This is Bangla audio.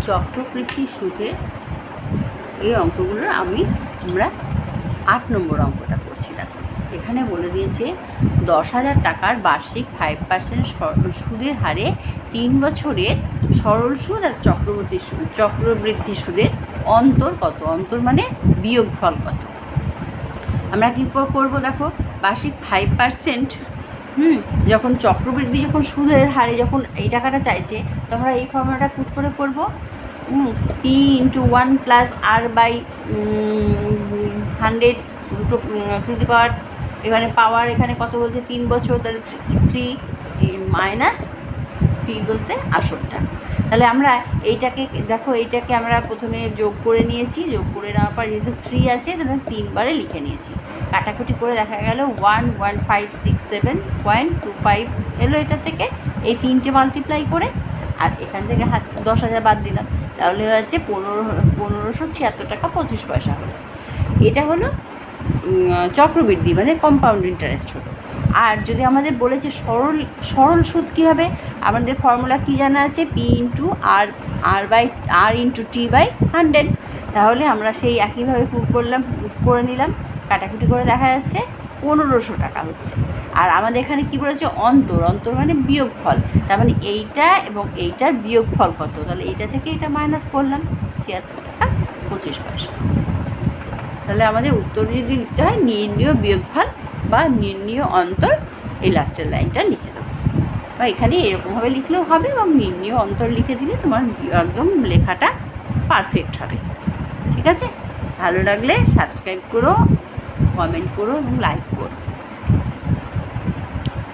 চক্রবৃদ্ধি সুদে এই অঙ্কগুলোর আমরা 8 নম্বর অঙ্কটা করছি। দেখো এখানে বলে দিয়েছে 10,000 টাকার বার্ষিক 5% সুদের হারে 3 বছরের সরল সুদ আর চক্রবৃদ্ধি সুদের অন্তর কত, অন্তর মানে বিয়োগফল কত। আমরা কী করবো, দেখো বার্ষিক 5% যখন চক্রবৃদ্ধি যখন সুদের হারে যখন এই টাকাটা চাইছে, তো আমরা এই ফর্মুলাটা পুট করে করবো P × 1 + R/100 টু দি পাওয়ার, এখানে পাওয়ার এখানে কত বলছে 3 বছর, তাহলে 3 মাইনাস P বলতে আসলটা। তাহলে আমরা এইটাকে দেখো এইটাকে আমরা প্রথমে যোগ করে নিয়েছি, যোগ করে নেওয়ার পর যেহেতু 3 আছে তাহলে 3 বারে লিখে নিয়েছি। কাটাকুটি করে দেখা গেল 11567.25 এলো এটা থেকে, এই 3টে মাল্টিপ্লাই করে, আর এখান থেকে 10,000 বাদ দিলাম, তাহলে হচ্ছে 1576 টাকা 25 পয়সা হলো। এটা হলো চক্রবৃদ্ধি মানে কম্পাউন্ড ইন্টারেস্ট হলো। আর যদি আমাদের বলেছে সরল সুদ কী হবে, আমাদের ফর্মুলা কী জানা আছে, P × R × T/100। তাহলে আমরা সেই একইভাবে করে নিলাম, কাটাকুটি করে দেখা যাচ্ছে 1500 টাকা হচ্ছে। আর আমাদের এখানে কি বলেছে, অন্তর মানে বিয়োগফল, তার মানে এইটা এবং এইটার বিয়োগফল কত, তাহলে এইটা থেকে এটা মাইনাস করলাম 76 টাকা 25 পয়সা। তাহলে আমাদের উত্তর যদি লিখতে হয় নির্ণীয় বিয়োগফল বা নির্ণীয় অন্তর, এই লাস্টের লাইনটা লিখে দেবো, বা এখানে এরকমভাবে লিখলেও হবে, এবং নির্ণীয় অন্তর লিখে দিলে তোমার একদম লেখাটা পারফেক্ট হবে। ঠিক আছে, ভালো লাগলে সাবস্ক্রাইব করো, কমেন্ট করো এবং লাইক করো।